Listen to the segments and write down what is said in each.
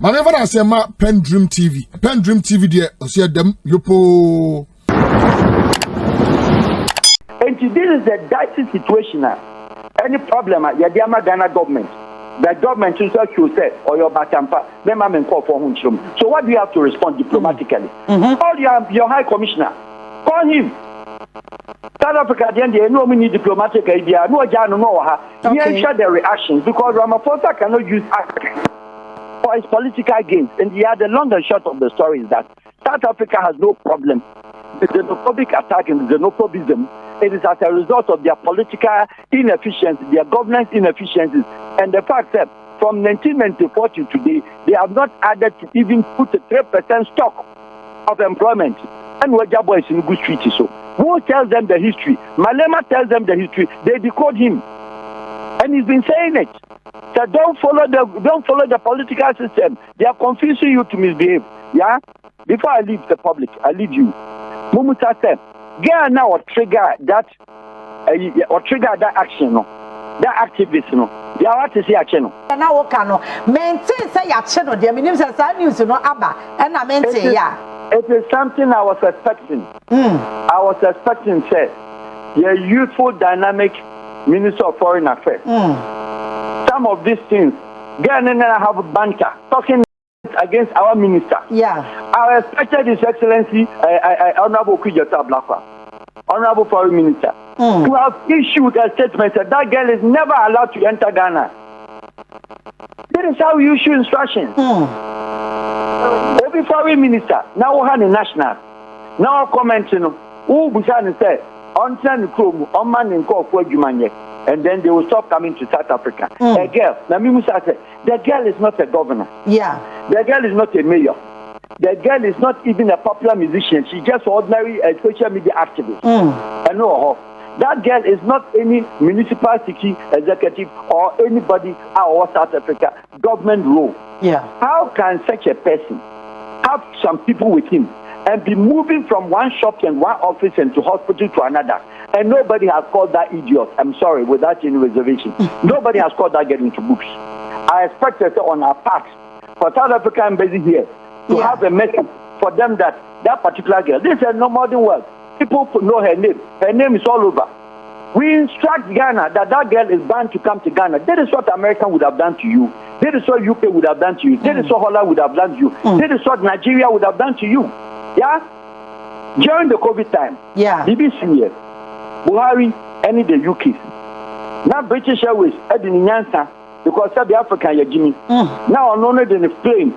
Manever I say ma PENDREAM TV. PENDREAM TV there, I see them yopo. And this is a dicey situation. Any problem at the Ghana government. The government is what you say, or your batampa, then I'm in call for him. So what do you have to respond diplomatically? Call your high commissioner. Call him. South Africa, then they know we need diplomatic idea. No, share the reactions because Ramaphosa cannot use Africa for his political gains. And the long and short of the story is that South Africa has no problem with xenophobic attack and xenophobism. It is as a result of their political inefficiency, their governance inefficiencies, and the fact that from 1994 to today, they have not added to even put a 3% stock of employment. And Wajabo is in good street. So who tells them the history? Malema tells them the history. They decode him, and he's been saying it. So don't follow the political system. They are confusing you to misbehave. Yeah. Before I leave the public, I leave you. Mumuta said, "Get now or trigger that action. No, that activist. No, they are what to say action. No. Now no maintain say action. No, the minimum say news no abba, and I maintain yeah." It is something I was expecting. I was expecting, say, the youthful, dynamic Minister of Foreign Affairs. Some of these things, get and have a banter, talking against our minister. Yeah. I expected His Excellency, Honorable Kujata Blakwa, Honorable Foreign Minister, to have issued a statement that that girl is never allowed to enter Ghana. That is how we issue instructions. Every foreign minister now we have a national now commenting who Busan said on San Chrome on man in call for Jumanye, and then they will stop coming to South Africa. A girl, Namimusa said, the girl is not a governor. Yeah. The girl is not a mayor. The girl is not even a popular musician. She's just ordinary social media activist. I know her. That girl is not any municipal city executive or anybody out of South Africa government role. Yeah. How can such a person have some people with him and be moving from one shop and one office and to hospital to another? And nobody has called that idiot. I'm sorry, without any reservation. Nobody has called that girl into books. I expected on our part for South Africa embassy here to have a message for them that particular girl, this is no modern world. People know her name. Her name is all over. We instruct Ghana that girl is banned to come to Ghana. That is what America would have done to you. That is what UK would have done to you. That is what Holland would have done to you. That is what Nigeria would have done to you. Yeah? During the COVID time, BBC here, Buhari, and the UK. Now British Airways, Edin Nyansa, because the African Yajimi. Now on only the plane,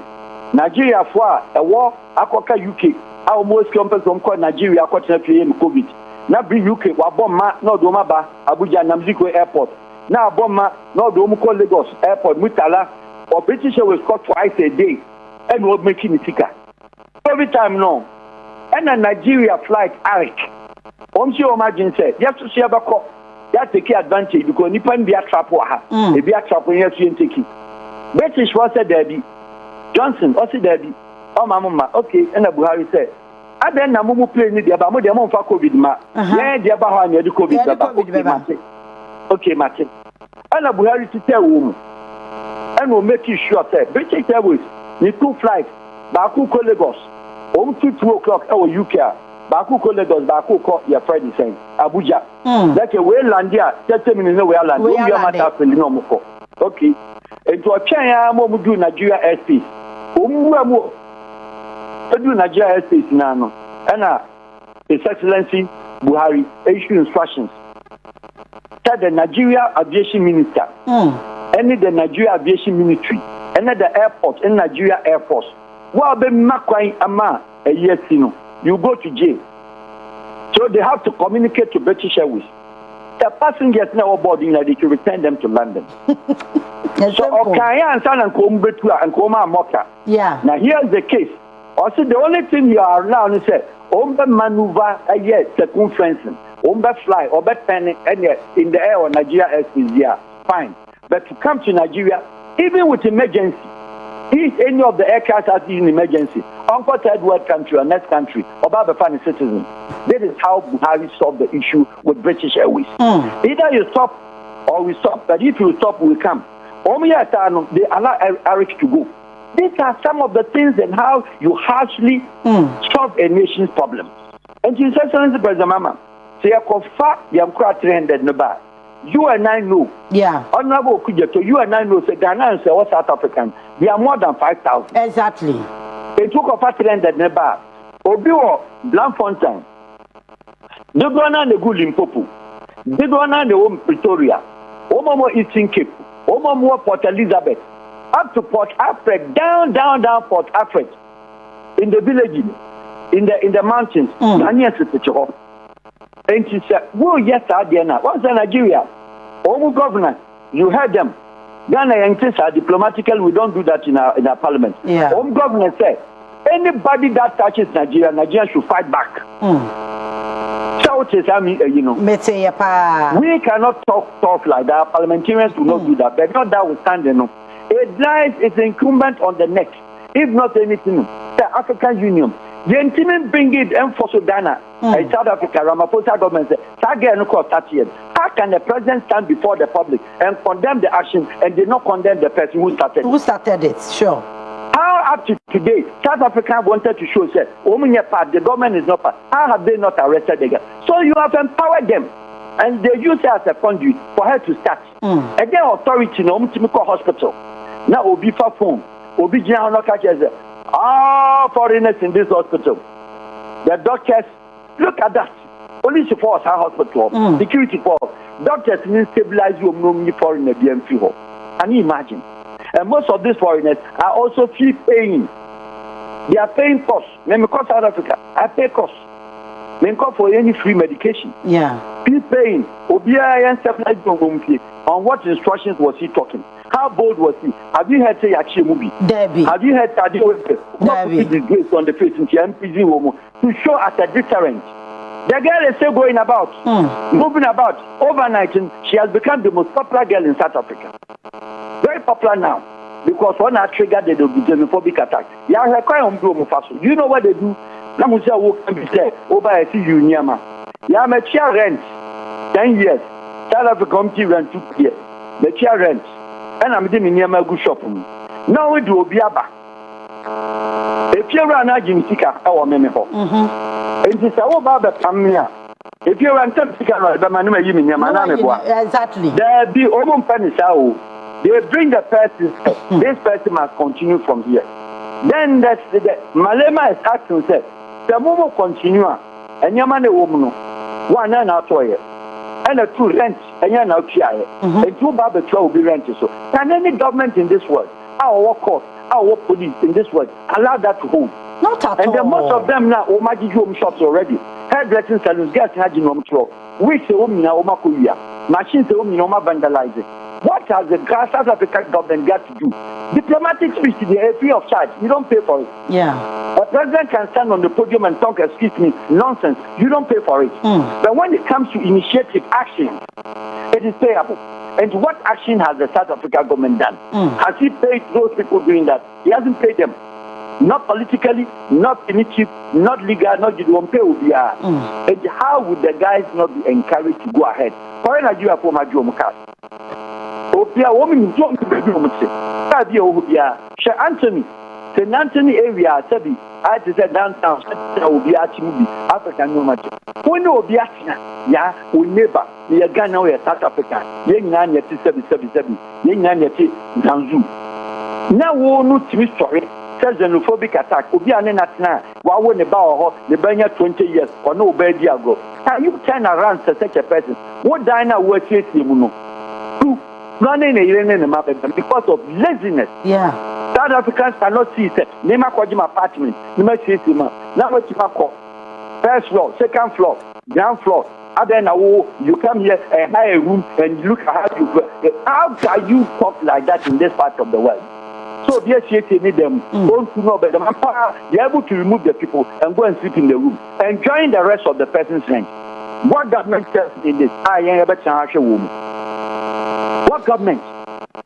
Nigeria for a war, Akoka UK. I almost compared from Nigeria, COVID. Now bring UK, Waboma, no Domaba, Abuja, Namziko Airport. Now Boma, no Domuko Lagos Airport, Mutala, or British was caught twice a day, and we're making it thicker. Every time, no. And a Nigeria flight, Arik. You imagine, say, you have to see about that take advantage because Nippon be a trap or her. If be a trap when you have to take it. British was a daddy. Johnson was a daddy. Oh, Mama, okay, and Buhari said. I then Namu play in the Abamo, the Amon for COVID. Yeah, the Abahan, the COVID. Okay, Martin. And Buhari to tell woman. And we'll make you sure that British Airways need 2 flights. Baku Lagos. 2 o'clock our UK. Baku Lagos, Baku your Friday saying Abuja. That's a way land here, 30 minutes away land. We are not no. Okay. And to a China, do Nigeria airspace. Do Nigeria airspace now. And His Excellency Buhari issue instructions. That the Nigeria Aviation Minister, and the Nigeria Aviation Ministry, and the airport, and Nigeria Air Force. Well, be makwai ama a year sino. You go to jail. So they have to communicate to British Airways. The passengers now boarding that they can return them to London. So Okaya and San and Kombetua and Koma Moka. Yeah. Now here's the case. Also the only thing you are allowed to say, Ombe maneuver a year circumferencing, Ombe fly, Ombe penny in the air or Nigeria airspace, yeah, fine. But to come to Nigeria, even with emergency, if any of the aircraft has in emergency, Uncle third world country or next country, or Baba Fani citizen, that is how Buhari solved the issue with British Airways. Either you stop or we stop, but if you stop, we come. They allow Eric to go. These are some of the things and how you harshly solve a nation's problem. And His Excellency President Mama, say you 300 no. You and I know. Yeah. Honorable Kujato, you and I know, say Ghana and say South African. They are more than 5,000. Exactly. They took a 300 no. Obiwo, Blanfontein. They go on the good Limpopo. They go on the home Pretoria. Omomo Eastern Cape. Omomo Port Elizabeth. Up to Port Alfred, down Port Alfred. In the villages, in the mountains. And she said, "Whoa, yes, Diana. What's in Nigeria? Omu governor, you heard them. Ghana and are diplomatically. We don't do that in our parliament. Yeah. Omu governor said, anybody that touches Nigeria should fight back. Shout it, we cannot talk like that. Parliamentarians will not do that. But not that we stand there. No. It lies. It's incumbent on the next. If not anything, the African Union. The intimate bring it and for Ghana, South Africa, Ramaphosa government said, how can the president stand before the public and condemn the action and did not condemn the person who started it? Who started it? Sure. How up to today, South Africa wanted to show that the government is not part. How have they not arrested the guy? So you have empowered them and they use her as a conduit for her to start. And then authority no hospital. Now Obi for phone. Obi General catches foreigners in this hospital. The doctors, look at that. Police force our hospital, security force. Doctors need to stabilize you foreigner BMF. Can you imagine? And most of these foreigners are also fee paying. They are paying costs. When we come to South Africa, I pay costs. When come for any free medication. Yeah. Fee paying. On what instructions was he talking? How bold was he? Have you heard say Yachi movie? Debbie. Have you heard Debbie disgrace on the face in the MPZ to show as a deterrent? The girl is still going about, moving about. Overnight, she has become the most popular girl in South Africa. Very popular now. Because when I triggered the xenophobic attack, you know what they do? Namusa walk and be said, over I see you near ma. Yeah, my chair rent 10 years. South Africa committee rent 2 years. The chair rent. And I'm doing near my good shop. Now we do Obiaba. If you run a gym ticker, our member. And this is our Baba Pamia. If you run a ticker, the man you mean, exactly. There be Omon Panisao. They bring the person, this person must continue from here. Then that's the Malema is asking, said, the Momo continue, and Yamane woman, one and out toy, and a two rent, and you're now here, and two barber will be rented. So, can any government in this world, our work court, our police in this world, allow that to hold? Not at and all. And most of them now, Omagi home shops already, hairdressing salons, gas and hajin throw, which the woman, Omakuya, machines, the woman, vandalizing. What has the South African government got to do? Diplomatic speech is free of charge. You don't pay for it. Yeah. A president can stand on the podium and talk, excuse me, nonsense. You don't pay for it. But when it comes to initiative action, it is payable. And what action has the South African government done? Has he paid those people doing that? He hasn't paid them. Not politically, not punitive, not legal, not you don't pay OBR. And how would the guys not be encouraged to go ahead? Foreign Nigeria for my Jomukas. Obia woman don't be Obia. Sir Anthony, St. Anthony area, Sabi, I said downtown, Obia Chimubi, African no matter. When Obia, ya, we never, we are Ghana, we are South Africa, Yang Nan Yeti 777, Yang Nan Yeti Zanzu. Now, we know to story. Xenophobic attack. Obia Nenatina, while when about the Banya 20 years or no baby ago. Can you turn around to such a person? What Dina works with you? Running a map because of laziness. Yeah. South Africans cannot see it. Nema Kojima apartment, Nema Sima, now what you call first floor, second floor, ground floor. And then you come here and hire a room and look at how you go. How can you talk like that in this part of the world? So the SCA need them don't know, but they're able to remove the people and go and sleep in the room, enjoying the rest of the person's rent. What government tells in this? I am a woman. What government?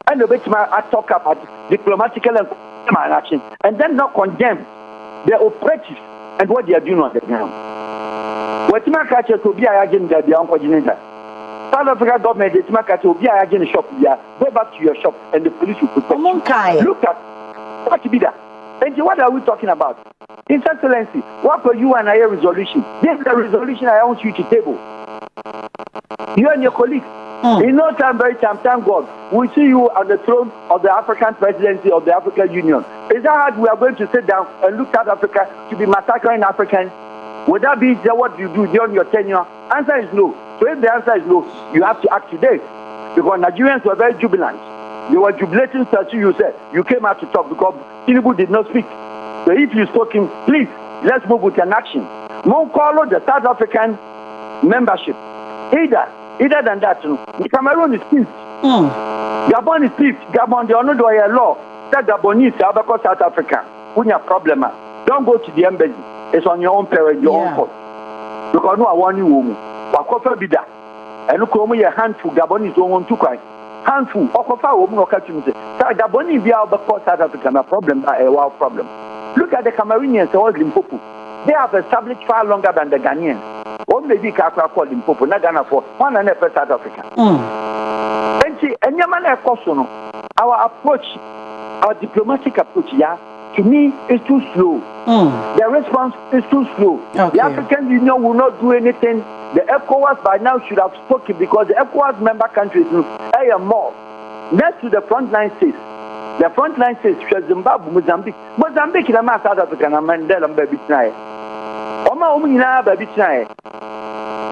And the bit I talk about diplomatical and action, and then not condemn the oppressive and what they are doing on the ground. What my catcher to be a agent that the unfortunate. South Africa government is my catcher to be a agent shop here. Go back to your shop and the police will protect you. Look at What to be that? And what are we talking about? His Excellency, what for you and I a resolution? This is the resolution I want you to table. You and your colleagues. In no time, very time, thank God, we see you on the throne of the African presidency of the African Union. Is that how we are going to sit down and look at Africa to be massacring Africans? Would that be what you do during your tenure? Answer is no. So if the answer is no, you have to act today. Because Nigerians were very jubilant. They were jubilating such you said. You came out to talk because Tinubu did not speak. So if you spoke him, please, let's move with an action. More call the South African membership. Either than that, the Cameroon is fifth. Gabon is fifth. Gabon, the honor a law. That Gabonese are because South Africa. When you have problem, don't go to the embassy. It's on your own parent, your own fault. Because no, I want you woman. Wakofa bida. And look, your handful Gabonese don't want to cry. Handful. Okofa woman or catch him say. Gabonese be out because South Africa a problem, a wild problem. Look at the Cameroonians, all Limpopo. They have established far longer than the Ghanaians. One lady Kakra called Limpopo, not Ghana for 100% South Africa. And see, and our approach, our diplomatic approach, to me, is too slow. The response is too slow. Okay. The African Union will not do anything. The ECOWAS by now should have spoken because the ECOWAS member countries are more. Next to the frontline states. The frontline states, Zimbabwe, Mozambique. Mozambique is a South African, and Mandela, baby, tonight. Oma Omina, baby, tonight.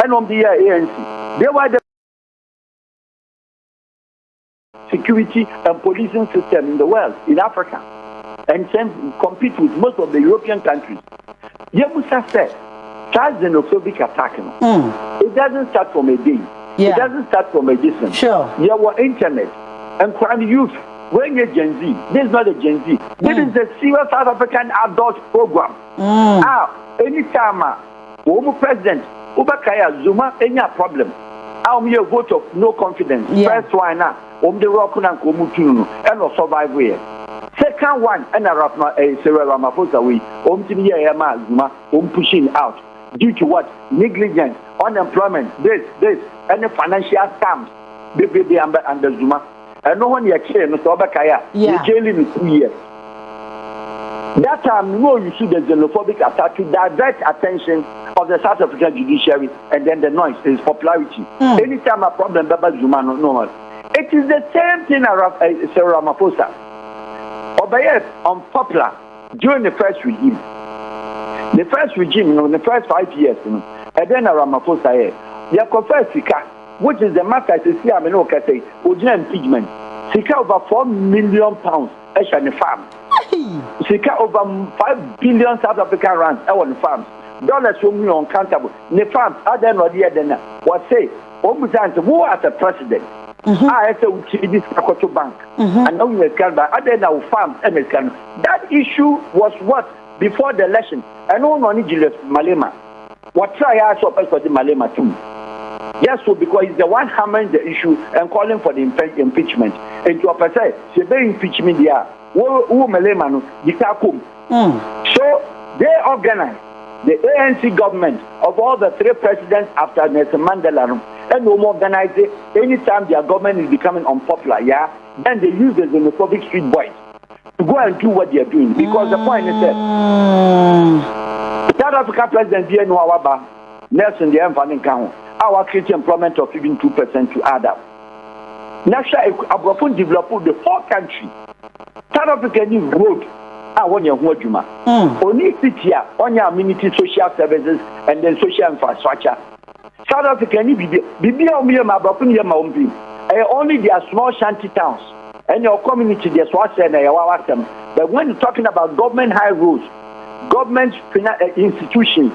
And on the ANC. They were the security and policing system in the world, in Africa. And compete with most of the European countries. Yebusa said, child xenophobic attack. It doesn't start from a day. It doesn't start from a distance. Sure. There were internet and crime youth. When you're Gen Z, this is not a Gen Z. This is the serious South African adult program. Anytime, president, Ubakaya, Zuma, any problem. A vote of no confidence. First one, the rock and Komutunu, and no survive here. Second one, and Cyril Ramaphosa, Zuma, pushing out. Due to what? Negligence, unemployment, this, and the financial scams, baby under Zuma. And no one yet came, Mr. Obakaya, jailing in 2 years. That time, no, you see the xenophobic attack to divert attention of the South African judiciary and then the noise, his popularity. Anytime a problem, Baba Zuma, no. It is the same thing around Cyril Ramaphosa. Obaye unpopular during the first regime. The first regime, in the first 5 years, and then Ramaphosa, they confessed Sika, which is the matter to see, original impeachment. Sika over £4 million, in the farm. Sika over 5 billion South African rands, on the farms. Dollars from me uncountable. The farms, other than the other, what say, who as a president? I said, we this Kakoto Bank. And now we can buy other than our farms. That issue was what? Before the election. And no one on Julius Malema. What try I saw for the Malema too. Yes, so because he's the one hammering the issue and calling for the impeachment. And to a person, say impeachment there. Who Malema no, so they organized the ANC government of all the 3 presidents after Nelson Mandela, and no more organize it. Anytime their government is becoming unpopular, then they use the xenophobic street boys to go and do what they are doing. Because the point is that South Africa president Nelson the Mfanin our create employment of even 2% to add up. National Abrafun developed the 4 countries. South Africa new road. On your Wajuma. Only city on your community social services and then social infrastructure. South Africa need only their small shanty towns and your community there's what and them. But when you're talking about government high roads, government institutions.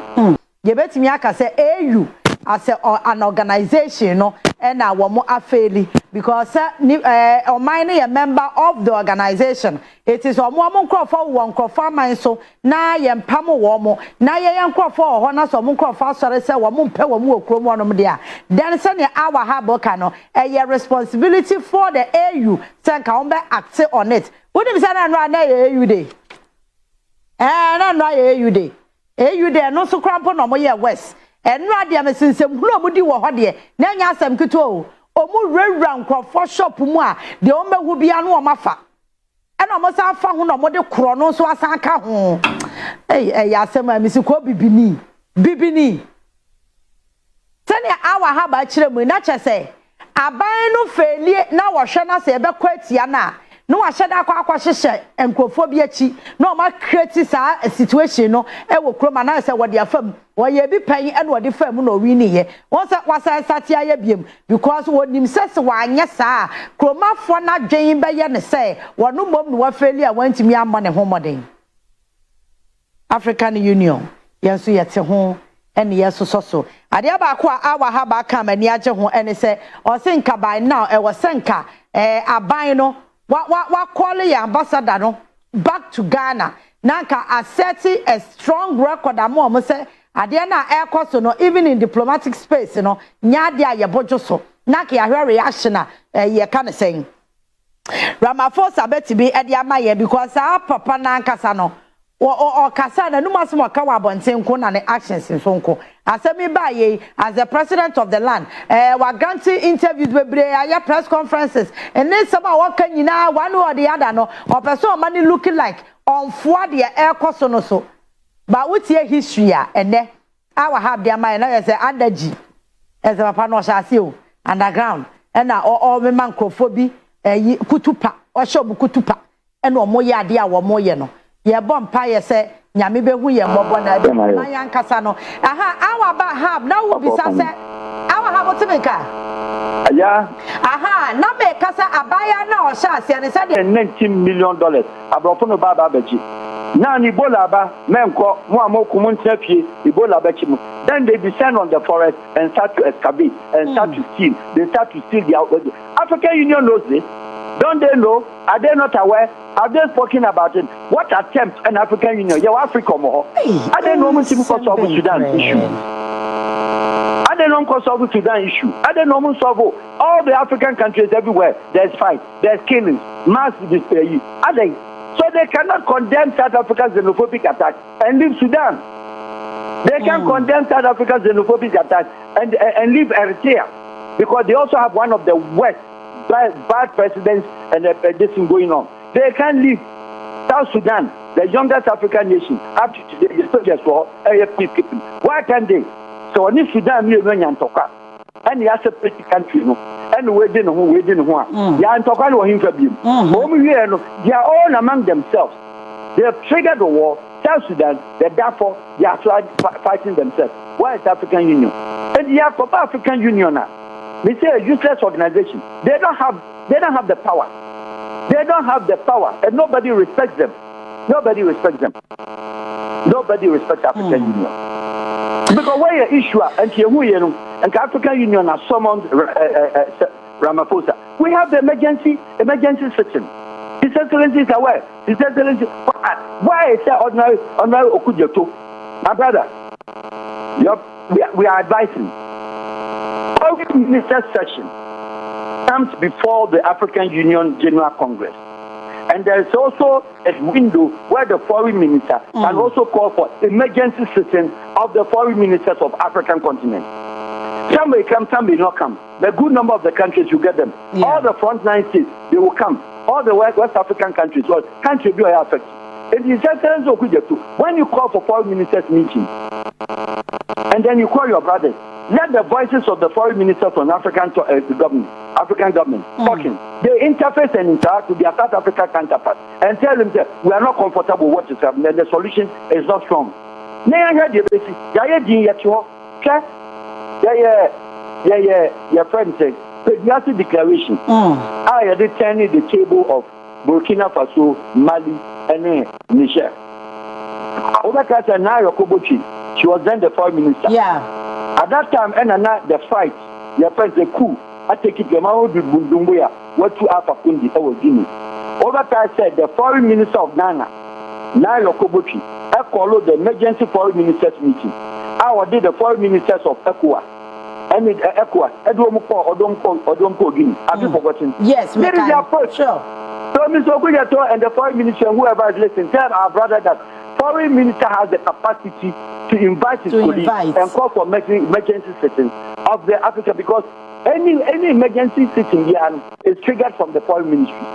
You bet me I say AU as an organization, no, and I want more affairly because mine a member of the organization. It is a woman crop for one crop farmer so now yam pamo womo now yam crop for honors or crop for sorry say woman pay woman chromo there. Then send our habokano a responsibility for the AU send come back act on it. What if say na AU day? Na AU day. AU day no so cramp no mo west. And radia me sinsem hulu mudi wo ho de na nya asem kito o mu rewura nkrofo shop mu a de o mehu bia no o mafa and almost have found no more the chronos was anka home. Hey, Yasema, Miss Ko Bibini. Tell our have a children, not say. I buy no failure now, or shall not say about Quetiana. No, I shall not quite and cophobia chi. No, my critics are a situation. No, I will come and answer what they are from. Why you be paying and what the firm no winning. Once that was I sat here because what him says, why, yes, sir. Chroma for not Jane by Yan say, what no mom no failure went to me a money home. African Union, yes, we at home. And yes, so. Adiaba kwa awa haba come and yaje ho and say, or think by now, was senka, a bino. What call your ambassador no back to Ghana? Nanka asserting a strong record among say Adiana air cost no even in diplomatic space, you know, Nyadia ya bojoso. Naki a reaction ye kind of saying. Ramaphosa bet to be Ediama because our papa Nankasano or Kasana no mas more kawabon kuna ne actions in Sonko. Asemi baye as the president of the land. Wa granting interviews with press conferences. And then some what can you now one or the other no or person money looking like on for the air cost no so. But what's your history and then I will have their mind as a under G as a papa no shall underground and now all the man kofobi kutupa or shobu kutupa and no more ya dia or more no. Ye bomb pie say nyame be hu ye mbobo na be na yankasa no aha awa ba have na wo bisa say awa have otimeka yeah aha na be kasa abaya na o sha ase ne say $19 million abrofo no ba bachi na ni bola ba menko mo amokumu ntafie ibola bachi mu then they descend on the forest and start to excavate and start to steal they start to steal the African Union knows this. Don't they know? Are they not aware? Are they spoken about it? What attempt an African Union? Yeah, Africa more. Are they normal to solve the Sudan issue? Are they normal to solve the Sudan issue? Are they normal to solve all the African countries everywhere? There's fight, there's killings, mass despair. Are they? So they cannot condemn South Africa's xenophobic attack and leave Sudan. They can condemn South Africa's xenophobic attack and leave Eritrea because they also have one of the worst bad presidents and this thing going on. They can't leave South Sudan, the youngest African nation, up to today, the soldiers for peacekeeping. Why can't they? So when Sudan, you know, Yantoka, and the other pretty country, no, and we didn't know, Yantoka or him for him. They are all among themselves. They have triggered the war. South Sudan, therefore, they are fighting themselves. Why is African Union? And the African Union now. They say a useless organization. They don't have the power. They don't have the power, and nobody respects them. Nobody respects them. Nobody respects African Union. Because where your issue and the African Union has summoned Ramaphosa. We have the emergency system. His Excellency is aware. His Excellency, why is that ordinary Okudioto? My brother, we are advising. Every minister session comes before the African Union General Congress. And there is also a window where the foreign minister can also call for emergency session of the foreign ministers of African continent. Some may come, some may not come. The good number of the countries, you get them. Yeah. All the frontline states, they will come. All the West African countries, well, countries will affect. It is when you call for foreign ministers meeting, and then you call your brothers, let the voices of the foreign ministers from African government talking. They interface and interact with their South African counterparts and tell them that we are not comfortable with what is happening and the solution is not strong. Your friend said, the declaration. I had attended the table of Burkina Faso, Mali, and Niger. She was then the foreign minister. Yeah. At that time, and the fight, your friends, the coup, I take it, what to Afakundi, I was Guinea. Over time, said the foreign minister of Ghana, Nairo Kobochi, I followed the emergency foreign ministers meeting. I did the foreign ministers of ECOWAS. I mean, ECOWAS, Odomko Guinea. Have you forgotten? Yes, there is the approach. Sure. So, Mr. Okuyato and the foreign minister, whoever is listening, tell our brother that foreign minister has the capacity to invite his colleagues and call for emergency sessions of the Africa because Any emergency situation is triggered from the foreign ministry.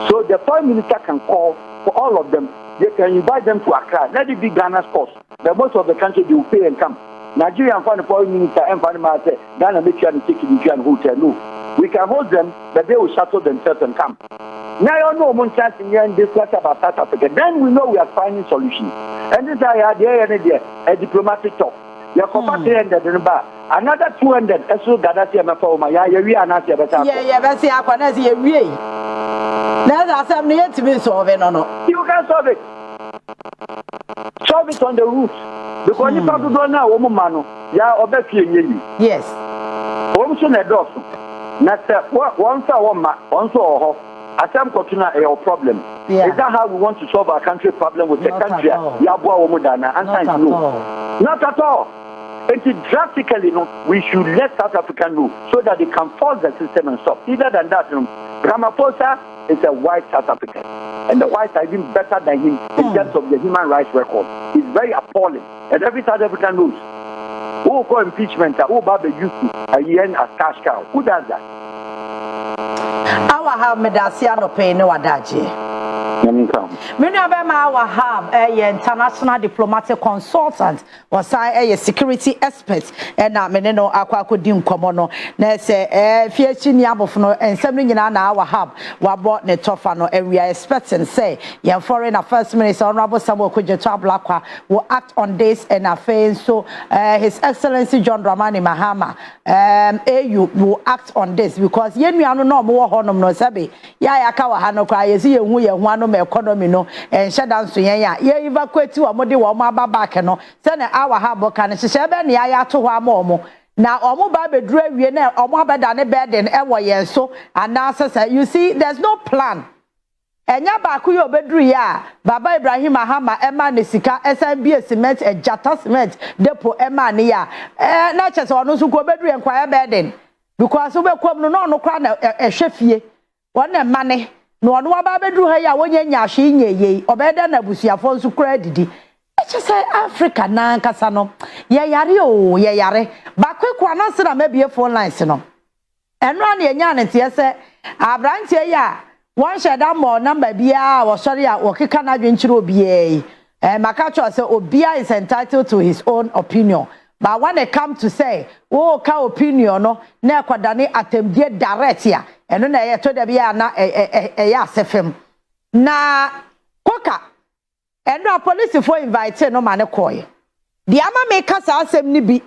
So the foreign minister can call for all of them. They can invite them to Accra. Let it be Ghana's cost. The most of the country they will pay and come. Nigeria and foreign minister and foreign minister Ghana make sure they take it into an hotel. No, we can hold them, but they will shuttle themselves and come. Now you know one chance in here and discuss about South Africa. Then we know we are finding solutions. And this is a diplomatic talk. You are comparing another 200. So Ghana see my phone. Yeah, we are not here. Yeah, but see, I can't see a way. That's something to be solved. No, you can solve it. Solve it on the roots. Because you can't do now, woman, yeah, or better. Yes. Also, a dog. Not once a woman, also a some continent a problem. Yeah. Is that how we want to solve our country problem with the country? Yabua Womudana, answer is no. Not at all. And drastically, no, we should let South Africa know so that they can force the system and stop. Either than that, Ramaphosa is a white South African. And the whites are even better than him in terms of the human rights record. He's very appalling. And every South African knows. Who will call impeachment? Who will buy the youth a yen as cash cow? Who does that? Our have Medasiano pay no adaji. Our have a international diplomatic consultant was a security expert and meneno aqua dim comono. Nese Fiachin Yabofono and something in our hub were bought Netofano and we are expecting say young foreign affairs minister honorable Samuel Kujeto Blakwa will act on this and affair so His Excellency John Dramani Mahama AU will act on this because yen we are no more honor no sabi ya kawa hano cry is ye one economy no and shut down so ye evacuate to amode wo ma back no say na our habo kan hye be ne ya to ho amomo na omo ba bedru awie na omo abeda ne burden e wo yen so anasa you see there's no plan enya ba ku yo bedru ya baba Ibrahim Ahama ema ne sika SMB cement ejata cement depo ema ne ya na chese ono so ko bedru en kwa burden because we kom no kwa na ehwefie wona mane no ono aba bedru ha ya wonye nyahwe nyeye obeda na busuafo nso kura didi eche say Africa na nkasa no ye yare bakwe na se na mabie phone lines no eno na enya ne tie se abrantie ya one sheda more number bia wo sori a wo keka na dwenchire obiye maka cho say obia is entitled to his own opinion. But when it come to say, oh, ka opinion no, na kwadane atemdie direct ya. Eno na ye to de bia na ya sefem. Na koka. Eno police for invite no mane koye. Di ama me kasa asem ni bi.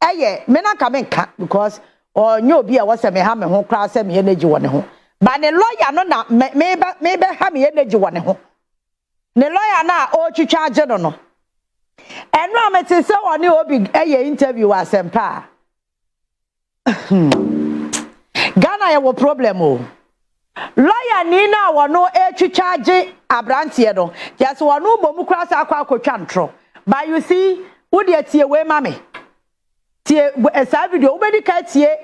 Eye, me na ka me nka because onye obi a wose me ha me ho kra asem ye neji wone ho. Ba ne lawyer no na me be ha me ye neji wone ho. Ne lawyer na o twitwa age no. And no, I say one obi a interview asempa. Ghana ya wo problem o. Lawyer ni na wo no charge abrantie no. Just one no bomu krasa akwa akotwa ntro. But you see, wo de tie we mame. Tie esa video wo be ka tie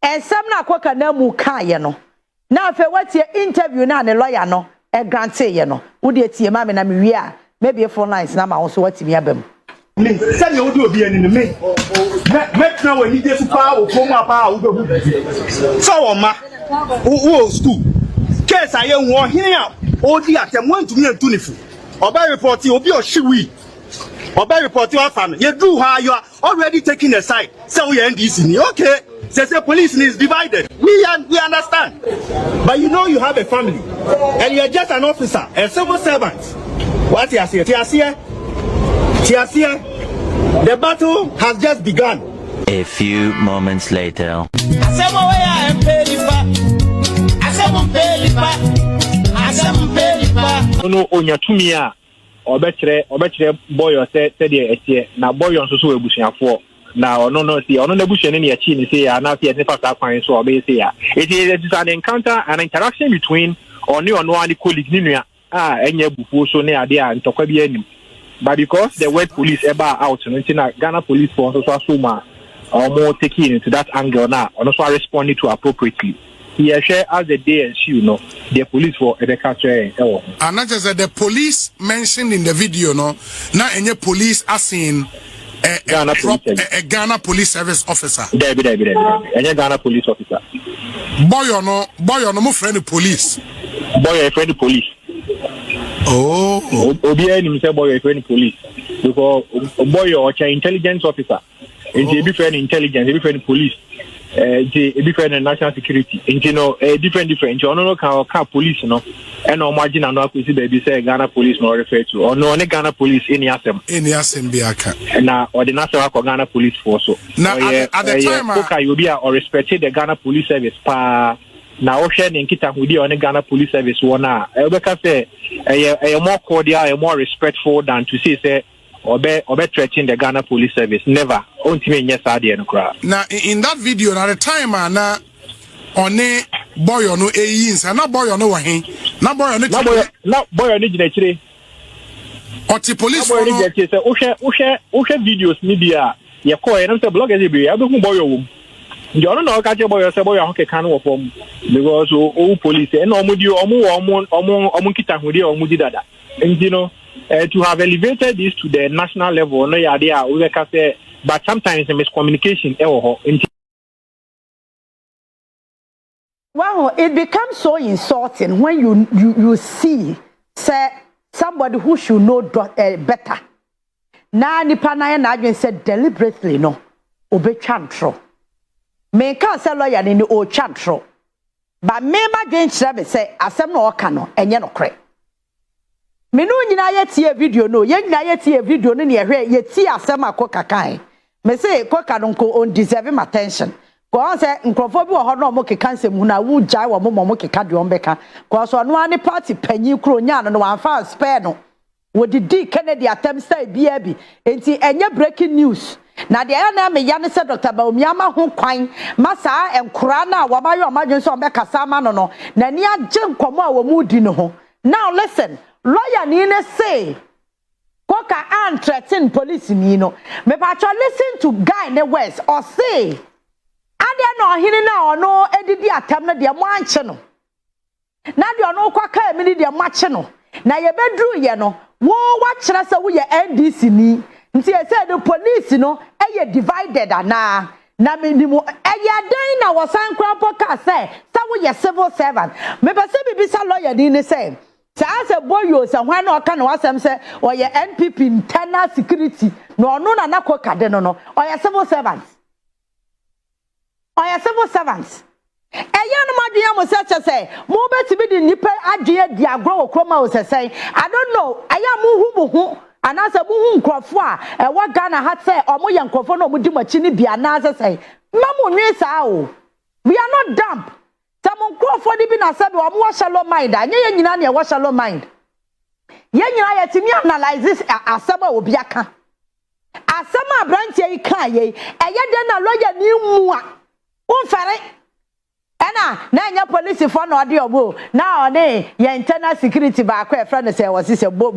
ensem na akoka na mu kan ye no. Na afa watie interview na ne lawyer no e grante ye no. Wo de tie mame na me wi a maybe a phone lines na ma wo so watimi abam. Me say you do obi ani me try when you dey super o ko mu apa wo be hu so wo ma wo school case aye won hin a o di atem wan tumi antu ni fu oba report obi o hyiwi oba report you afa no you do how you are already taking a side say we NDC ni okay say police is divided we understand but you know you have a family and you are just an officer a civil servant what you say the battle has just begun. A few moments later. No, onya tumia obekire boyo said the etie na boyo nso so ebusuafo na ono no see ono na busuane ne yachi ni say ya na say ne fasa kwan so obe say ya it is an encounter an interaction between ono and colleague ni nua enye bufuo so ne ade a ntokwa bi anim. But because the word police ever out, Ghana police force also assume or more taking into that angle now, and also responding to appropriately. He share as the day and the police for the country. And not just the police mentioned in the video, no, now any police are seen Ghana police service. A Ghana police service officer. Debbie. And Ghana police officer. Boy, no friend police. Boy, a friend police. Oh. Obi any say boy, a friend police. Because boy, or intelligence officer. And a different intelligence, a different police. A different national security. And you know, a different. You know, can police, you know. And no margin and no see baby say Ghana police no refer to. Or no Ghana police any asem. Any asem be aka. Na or the national Ghana police force. Now at the time, okay, you be or respected the Ghana police service pa. Na Ocean in Kita who on the Ghana police service one. Elbeka say a more cordial, a more respectful than to say or be threatening the Ghana police service. Never. Only yes, I didn't cry. Now in that video, at the time, na on a boy or no ins and not boy or no one. Not boy on it. Not boy on it. Or the police. Ocean videos media. Ya call and I'm the bloggers be able to boy. You don't know catch your boy or say boy okay can work from because police and kita hudi or mudi dada. And you know to have elevated this to the national level, no idea we can say, but sometimes a miscommunication Well, it becomes so insulting when you see say somebody who should know better. Na nipa na na said deliberately no obe chantro. Me can say lawyer ni o chantro. But me ma dwen kire be say asem na oka no enye no kre. Me no nyina ye tie video no, ye nyina ye tie video no ne hwe ye tie asem akoka kan. Me say koka no ko on deserve my attention. Ko say nkrofo bi wo ho no mo keka nsem hu na wu jai wo mo keka de on beka. Ko so no ani party panyi kro nya no wan fa spare no. Wo didi Kennedy atem say bia bi. Enti enye breaking news. Na de na me ya ne se Dr. Bawumiama ho kwan masa enkura na wo mayo amadwen so on beka sama no no. Na ni agye nkomo a wo mu di no ho. Now listen, lawyer ni ne say Koka and threaten police ni no. Me pa listen to guy ne words or say ade no hini na ono edidi atam na de mo anche no. Na de ono kwaka emi de mo ache no. Na ye bedru ye no, wo wa kire se wo ye NDC ni. Nti e say the police no eye divided ana. Na me ni mo eye den na wo san kra podcast say wo ye civil servant. Me be say bibisa lawyer ni ne say as a boy you say when no can wasem say or ye NPP internal security no na koka de no or ye civil servants. Or ye civil servants. Eya no madwea mo say mo beti bi di nipa adwea di agro okroma o say I don't know aya mo hu anasa mo hu nkrofo a e wa Ghana ha say omo ye nkrofo no mo di machi ni bia na say mamu nwe sa o we are not dumb. Tamon nkrofo di bi na say omo wa shallow mind anya ye nyina na ye wa shallow mind ye nyina ye timi analyze this asaba obi aka asama branch ye kan ye eye de na lawyer ni mu a unfare na nya police for no de obo na one ye internal security ba kwa friend say was say bo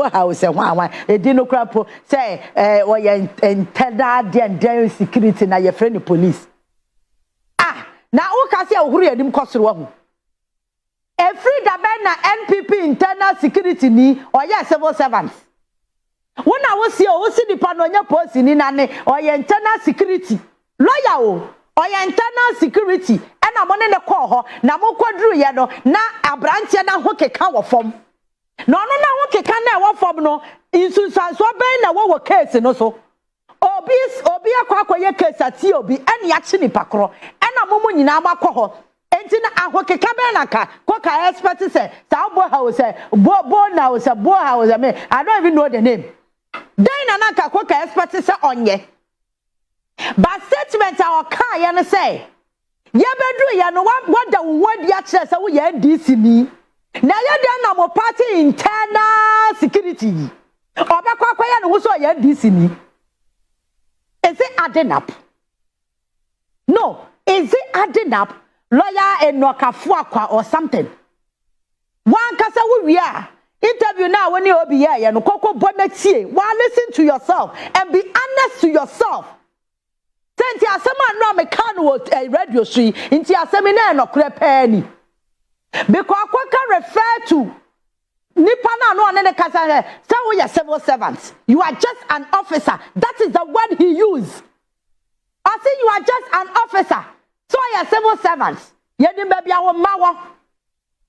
house hwan edi no krapo say o ye internal de security na ye friend police na o ka say ohuru yadim kosoro ho every da ben na NPP internal security ni o ye civil servants wona wo si dipa no nya police ni na ne o ye internal security lawyer or your internal security and I'm on the call na mo kwadru ye no na abranche na ho keka wo fom no ho keka na wo fom no insusan so ben na wo case no so obi akwakoye case ati obi ene ya chi ni pakro ena mo nyina amakọ ho enti na aho keka ben na ka koka expert say sa bo house bo na say bo house me I don't even know the name then na ka koka expert say onye. But statement our car yan say ye bedru ya no what da wodi a kire say wo ye NDC ni na ye den na mo party internal security obekwa kwaya no wo so ye NDC ni is it adding up? No, is it adding up? Lawyer enokafo akwa or something one kasa wo wi a interview now when you obi ye no kokko bonatie wa listen to yourself and be honest to yourself. Senti asema no me kan wo radio street inti asemi na no kure pani because kwaka refer to Nipa na no ane ne kasa say we are civil servants. You are just an officer. That is the word he used. I say you are just an officer. So you are civil servants. Yedi baby awo mawo.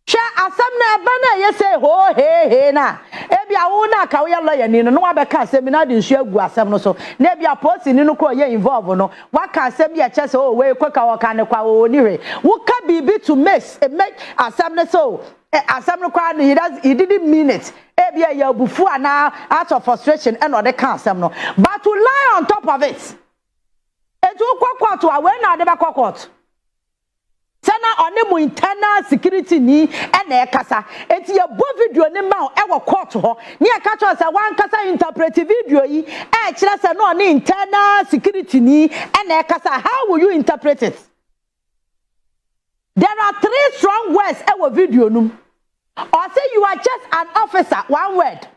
She asem na eba na ye say ho he na. Ebi awo na ka we lawyer ni no abeka asem na de nsu agu asem no so. Na ebi aposi ni no ko ye involve no. Waka asem ye che say oh we kweka waka ne kwa wo ni we. Wo ka bibi to make asem no so. Asem no kwa he didn't mean it. Ebi ya bufu ana out of frustration and or the can asem no. But to lie on top of it. Etu kwakwa to awe na de be court. Sana one mu internal security ni ena ekasa eti ye bo video ni ma e wo court ho ni e ka cho say wan kasa interpret video yi e kire say no ni internal security ni ena ekasa. How will you interpret it? There are 3 strong words e wo video num. Or say you are just an officer, one word.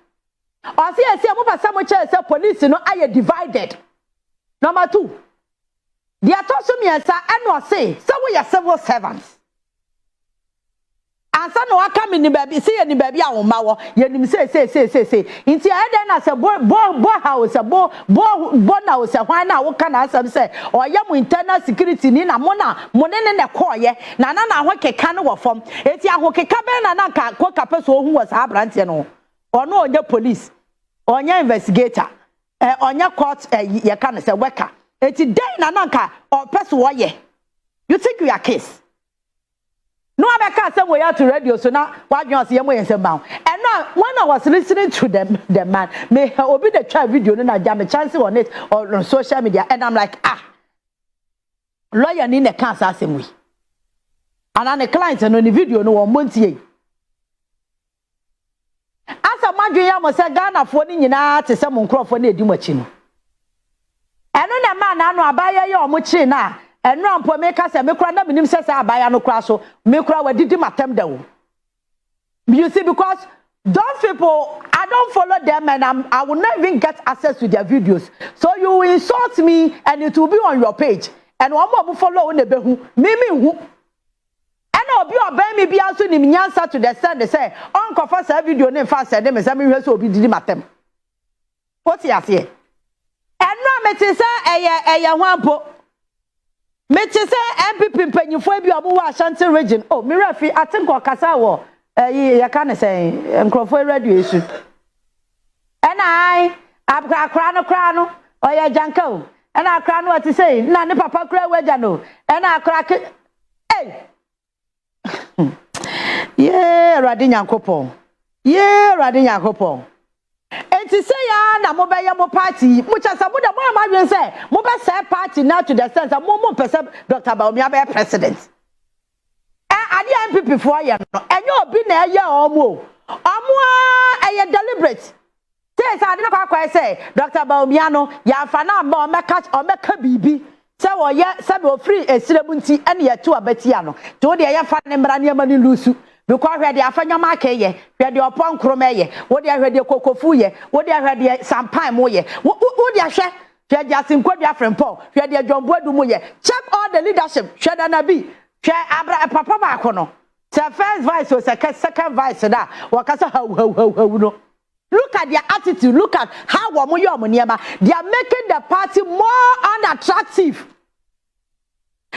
Or say mo pa say police no are divided. Number 2, the autonomy and say we are civil servants. And so no aka me ni baby say ni baby a wo mawo ye nim say inti I den na say bo house bo na wo say hwan na wo ka na asem say oya mu internal security ni na mo ne koye na ho keka no wo fom eti aho keka be na ka ko kape so hu was abrante no ono onye police onye investigator onye court ye ka na say worker eti den na ka o person wo ye. You think you are case? No, I can't say we are to radio, so now what you see and bound. And now, when I was listening to them, the man may have be the child video, and I jam a chance on it or on social media, and I'm like, lawyer in the cancer same way. And on the clients and on the video, no one won't see. As a man, you must say Ghana for the to someone crop for the Dumachino. And on a man, I know about your muchina. And no po make us me kra na minim say abaya no kra so me kra wadidi matem da wo. You see, because those people I don't follow them and I will not even get access to their videos. So you will insult me and it will be on your page. And one more follow on the behu me hu. And obi obey me bi aso ni nyansa to the side they say uncle for say video na fa say dem say me hwe so obi didi matem. What you say? And no me say eye hwampo. Me say MPP mpanyifo bi omo wa Ashanti region. Oh, me refi atenko kasa wo ya ka ne say nkrofo radio esu. And I akra no oya janka o. And akra no what say na ne papa kra waja no. And akra hey. Yeah, Radi Nyankopon. Yeah, Radi Nyankopon. Enti say ya na mo be ya mo party mucha sabuda mo ma say mo be say party now to the sense mo person Dr. Bawumia be president ade MPP for ya no enye obi na ye omo deliberate say ade na kwa say Dr. Bawumia no ya fa na ba o meka bibi say wo ye say be free esirabunti ene ye to abati ya no to de ye fa ne mra ne ma ni lusu. Because we are afanya makeye, we are the upon cromeye, what they are ready cocofuye, what they are ready sampai moye, what they are share, we are just in quite different Paul, we are the John Bodumoye. Check all the leadership, share Nabi, share Abra Papa Macono. The first vice was a second vice that Wakasa. Look at their attitude, look at how Wamoyama, they are making the party more unattractive.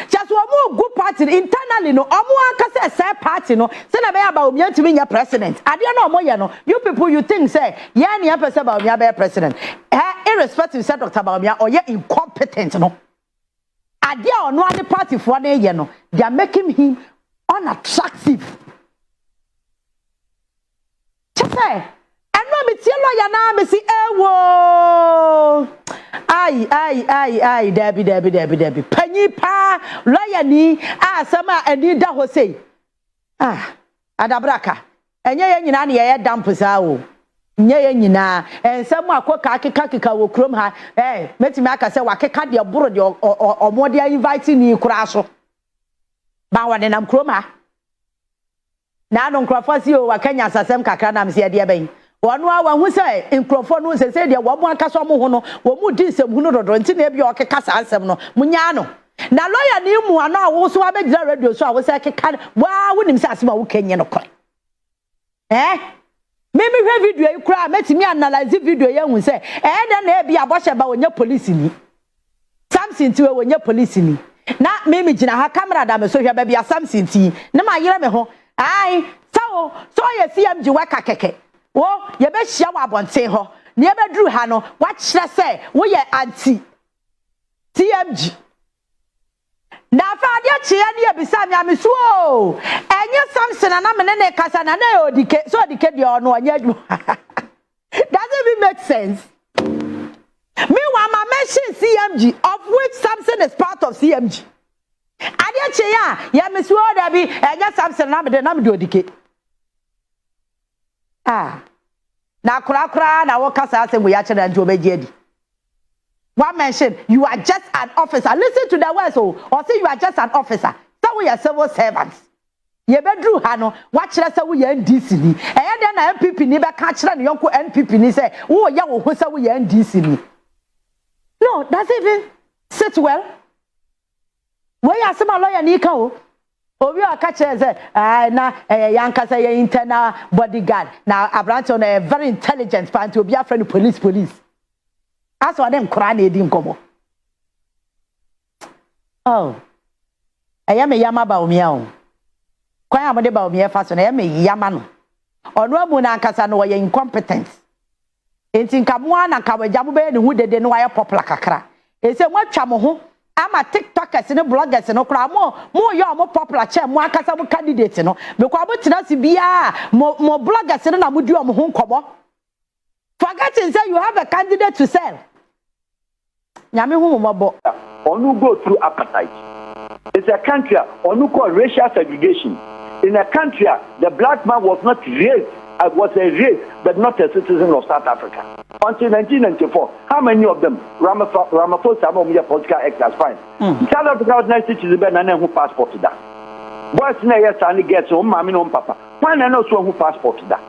Just one more good party internally no omo aka say party no say na be about me to be your president ade na omo ye no you people you think say ye na person about me be president irrespective say Dr. Bawumia or ye incompetent no ade ono ade party for na ye no they are making him unattractive say eno me tie lawyer na me si ewo ai debi panyi pa lawyer ni asama ani da ho sei adabraka enye ye nyina na ye damp saa o nye ye nyina ensam akoka akeka wo krom ha metimi aka se wakeka de boro de omode invite ni kura so ba wade nam krom ha na no nkrofo si o wakanya sasem kakra nam se de ben wonu awa hu se nkrofo no se de wo mo aka so mo ho no wo mu di nsem hu no dodo nti na bia okeka sa ansem no munya no na lawyer ni mu ana wo so abegira radio so a wo se keka wa wonim se asema wo kenye no kɔ Maybe video you cry, met me analyze video you say, and then be a bosh about when your police ni. Something to when your police ni. Na maybe jina ha camera da me so hwe baby something ti. Na ma yere me ho. Ai, so ye CMG waka keke. Wo ye be hia wa abonten ho. Na ye be duru ha no, wa kire say wo ye anti CMG. Na fa de chia ne ebisa me amesu o. Enye something na me ne kasa na na odike. So odike de ono anya adwu. Does it even make sense? Meanwhile, my mention CMG, of which Samson is part of CMG. Adia Chia, ya Miss Wodabi, and yes, Samson, I'm do decay. Ah, now Krakra, now what Casa and we actually and Joe Jedi. One mention, you are just an officer. Listen to the words, or say you are just an officer. So we are civil servants. Ye bedru hano watch us we NDC ni. And then MPP ni be catch na yonko NPP ni say, oh ya wo ho say we NDC ni. No, does it even sit well? Why are some lawyer ni ka o? Obi o ka chere say, na yanka say internal bodyguard. Now Abrante on a very intelligent fan to be a friend police. As for them kura na edi nkomo. Oh. Aya me yama ba omi a o. Kwan amode ba omi e fa so na aya me yama no. Ono amu na ankasa no ye incompetent. Enti nkamoa na nkawagyamu be ne hu dede no aye popular kakra. Ese mo atwa mo ho ama TikTokers ne bloggers no kra mo ye mo popular che mo akasa mo candidate no. Because mo tina si bia mo bloggers ne na mo di omo ho nkobo. Forgetting say you have a candidate to sell. Nyame hu mo bo. Onu go through appetite. It's a country onu called racial segregation. In a country the black man was not raised. Was a race, but not a citizen of South Africa. Until 1994, how many of them? Ramaphosa, political act, that's fine. South Africa was not citizen, but none who passport to that. Boys, yes, and gets home, mommy, no papa. Why not also who passport to that?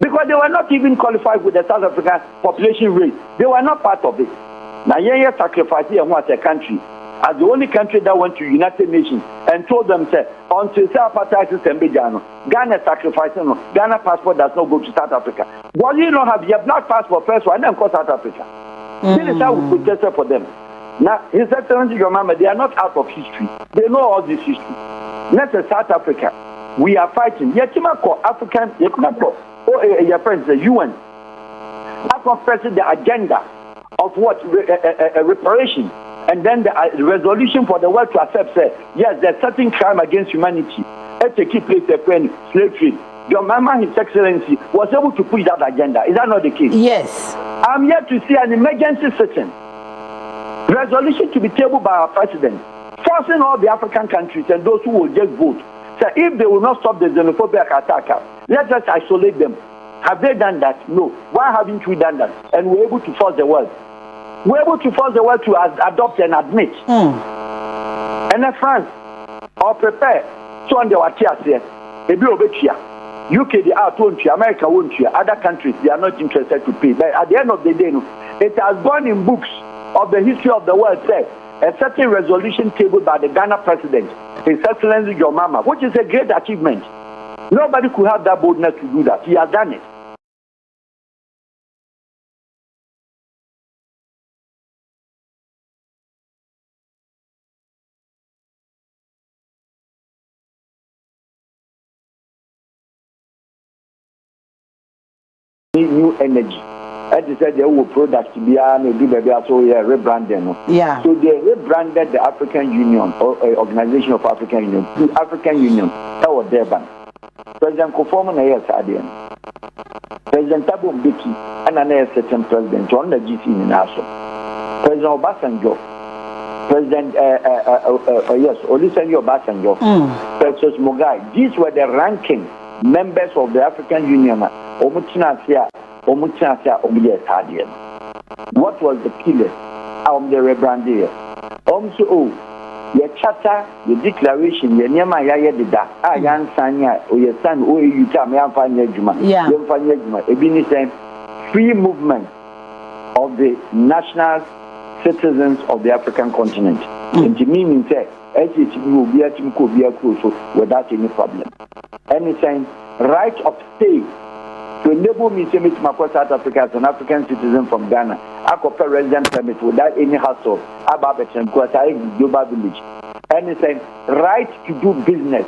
Because they were not even qualified with the South African population rate. They were not part of it. Now, yeah, sacrifice here was a country. As the only country that went to United Nations and told them, say, until South Africa Ghana sacrificing, Ghana passport does not go to South Africa. Well, you don't have your black passport first, and then go South Africa. This is how we protested for them. Now, His Excellency, your mama, they are not out of history. They know all this history. Next is South Africa. We are fighting. Yetimako African, your friends, the UN. Africa pressing the agenda of what? Reparation. And then the resolution for the world to accept said, yes, there's certain crime against humanity. Let's keep place the friend, slave trade. Your mama, His Excellency, was able to push that agenda. Is that not the case? Yes. I'm here to see an emergency session. Resolution to be tabled by our president, forcing all the African countries and those who will just vote. So if they will not stop the xenophobic attack, let us isolate them. Have they done that? No. Why haven't we done that? And we're able to force the world. We're able to force the world to adopt and admit. And then France, or prepare, so on the Watias here, UK, they are told to America, won't you? Other countries, they are not interested to pay. But at the end of the day, it has gone in books of the history of the world, said a certain resolution tabled by the Ghana president, His Excellency Your Mama, which is a great achievement. Nobody could have that boldness to do that. He has done it. New energy. As I said, they will product to be do baby so rebranding. Yeah. So they rebranded the African Union or Organization of African Union to African Union. That was their ban. President Kofomo na yes adian. President Thabo Mbeki and an certain president on the GC in Naso. President Obasanjo. President yes, Olusegun Obasanjo. President Mugabe. These were the ranking members of the African Union. What was the killer of the rebranding? Your charter, your declaration, your name, I young Sanya, or your son, or you tell me, I'm finding Juma. Yeah, you're finding Juma. It means free movement of the national citizens of the African continent. And to me, means that will be a team could be a crucial without any problem. Anything, right of stay to enable me to meet my South Africa as an African citizen from Ghana. I could pay resident permit without any hassle about it because I am global village. And it's a right to do business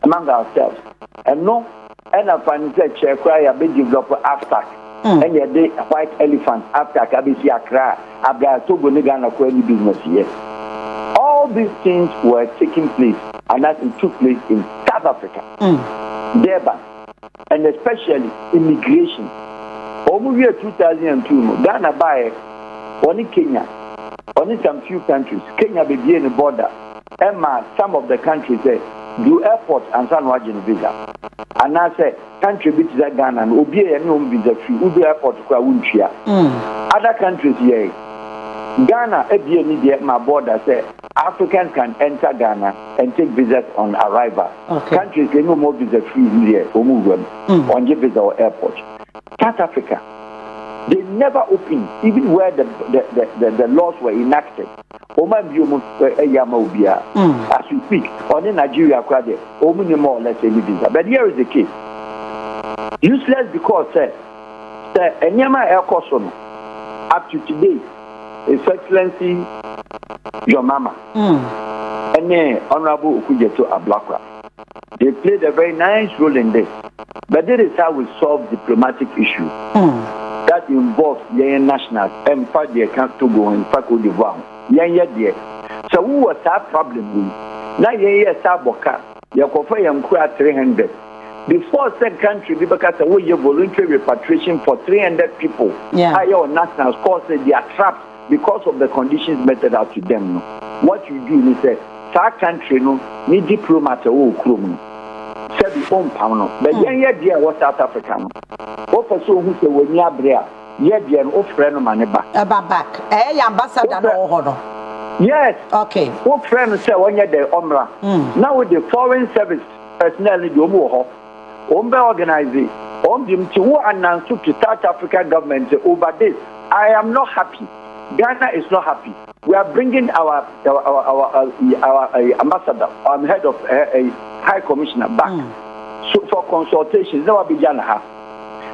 among ourselves. And no, and I find that chair cry a big developer after. And yet the white elephant after Kabisi Accra, Abga Togo Ghana for any business here. All these things were taking place, and that it took place in South Africa, Durban, and especially immigration. Over year 2002, Ghana by only Kenya, only some few countries. Kenya be in the border. Emma, some of the countries say do airport and San Juan visa. And I say country bit that Ghana and Obi and home visa free. Ubi airport kwa Wunchia. Other countries here, Ghana, FDN my border say Africans can enter Ghana and take visas on arrival. Countries they no more visa free here or move them on your visa or airport. South Africa, they never opened, even where the laws were enacted. As we speak, on in Nigeria, only more or less any visa. But here is the case. Useless because, Enyama Air Kosono, up to today, His Excellency, your mama, and then Honorable Ukujeto Ablakwa. They played a very nice role in this. But this is how we solve diplomatic issues that involves the nationals and part the account to go and Paco d'Ivoire. So who was that problem with? Now yes, Saboka, Yakofa and Kura 300. Before said country, because we have voluntary repatriation for 300 people. Higher nationals cause they are trapped because of the conditions meted out to them. What you do is say, that country no need diplomat or crew. Said the own pound. But dear was South Africa. What for so who say when you are there? Dear, old friend of my back. Back. Ambassador no honor. Yes. Okay. What friend say when you're there, Omra? Now with the foreign service personnel in the Omo, Omba organizing, to announce to South African government over this. I am not happy. Ghana is not happy. We are bringing our ambassador, head of a high commissioner back so for consultations. Now be Ghana.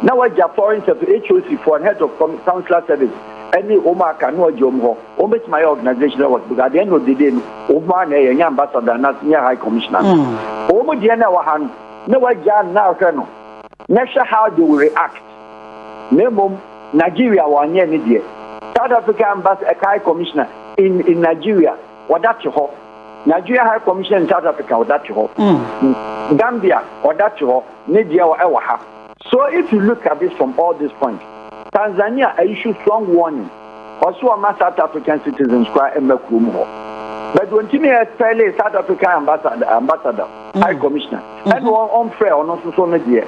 Now we have foreign service HOC for head of consular service. Any Omar Kano Jomho, Omit my organization was because at the end of the day, Omar and ambassador, not near high commissioner. Omo Diana Wahan, no one now Kano. Next how they will react. Nemo Nigeria 1 year idiot. South Africa ambassador, high commissioner in Nigeria, what that you hope. Nigeria High Commissioner in South Africa, or that you hope. Gambia, or that you hope. Nigeria, or Ewaha. So if you look at this from all these points, Tanzania issued strong warning. Also, among South African citizens cry and make room. But when Timmy has fairly South African ambassador, High Commissioner, and on fair or not so media.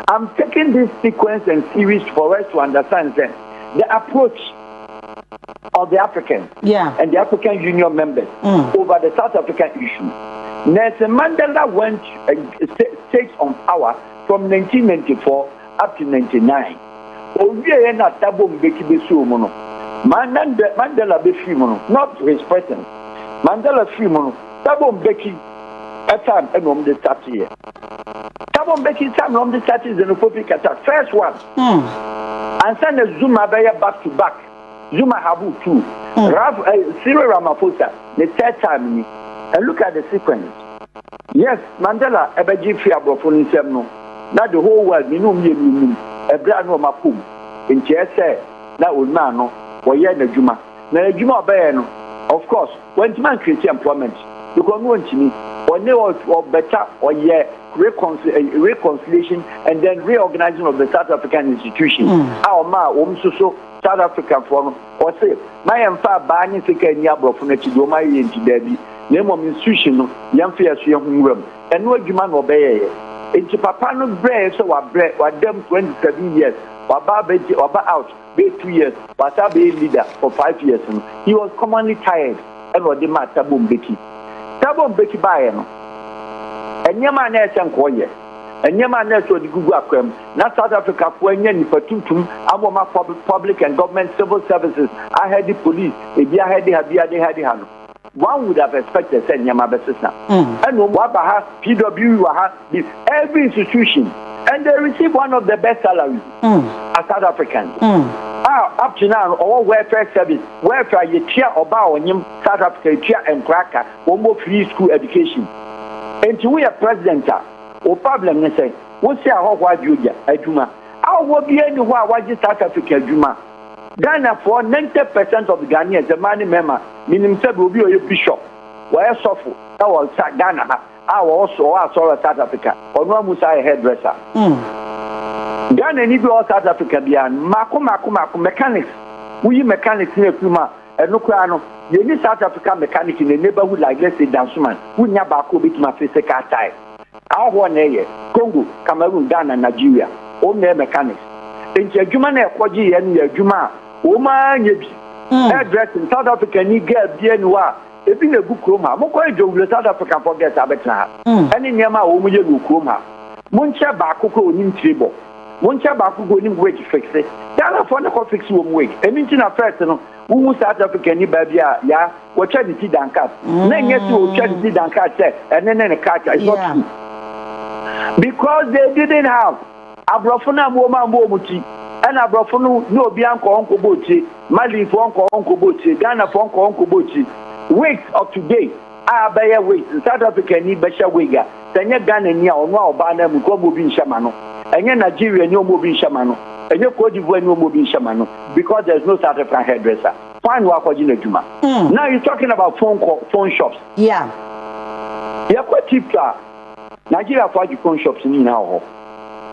I'm taking this sequence and series for us to understand that the approach of the Africans and the African Union members over the South African issue. Nelson Mandela went stays on power from 1994 up to 1999. Mandela be free mono, not his presence. Mandela free mono. Tabo Mbeki at time and the start here. Tabo Mbeki time on the start is Xenophobic attack. First one. And send a Zuma back to back. Zuma Habu too. Cyril Ramaphosa, the third time. And look at the sequence. Yes, Mandela ebeji free abrofo no. Not the whole world, me a brand no mapum. In say that will man no or ye na juma. Na juma be no. Of course, when man create employment, you can go to me or better or ye reconciliation and then reorganizing of the South African institution. Our ma so South African for or say my emfa bani fika ni abrofo na chi do my yenti dabi. Name of institution no yamfa asu yahunwam. Eno adwuma no obeye. Enti papa no brave so wa dem 27 years. Waba out, be 2 years, but I be leader for 5 years. He was commonly tired and was the matter Bombeki. Tabo Beki Bayano. And Yama Ness and Koye. And Yama Ness or the Google Aquam, not South Africa for any for Tuntum, Amoma public and government civil services. I had the police, if you had the hand. One would have expected Yama Besina. And Wabaha, PW, every institution. And they receive one of the best salaries as South Africans. Up to now, all welfare service, welfare, you cheer about him, South Africa, cheer and cracker, almost free school education. And to we are president, or problem, they say, what's your whole wide Julia, Juma? I will be anywhere, why just South Africa, Juma? Ghana for 90% of the Ghanaians, the money member, meaning said will be a bishop. Where suffer, that was Ghana. I also saw South Africa, or no Musa hairdresser. Ghana need all South Africa beyond Mako mechanics. We mechanics in a Puma, and no crano. You need South Africa mechanic in a neighborhood like, let's say, Dansuman, who never could be to my physical type. Our one area, Congo, Cameroon, Ghana, Nigeria, all their mechanics. In Jumane, Kwaji, and Juma, Oma, hairdress in South Africa, you get Biennois. If in a book room, I'm going to do South Africa for guest Abetna. Any near my home, you will come. Muncha Bakuko in table. Muncha Bakuko in wait to fix it. Ghana for the fix home wait. And in a person who South Africa, any baby, yeah, what charity Dankat. Then get to charity Dankat, and then a cat. It's not true. Because they didn't have Abrafuna woman Bomuti. And Abrafunu no Bianco Uncle Bochi, Mali for Uncle Bochi, Ghana for Uncle Bochi. Wait of today, I buy a wait. South Africa need better wigger. Sanya Ghana near or no Bana Mukobo bin Shamano. And your Nigeria no Mobin Shamano. And your Cote d'Ivoire no Mobin Shamano. Because there's no South African hairdresser. Fine work for Juma. Now you're talking about phone shops. Yeah. You're quite cheap. Nigeria for phone shops in now.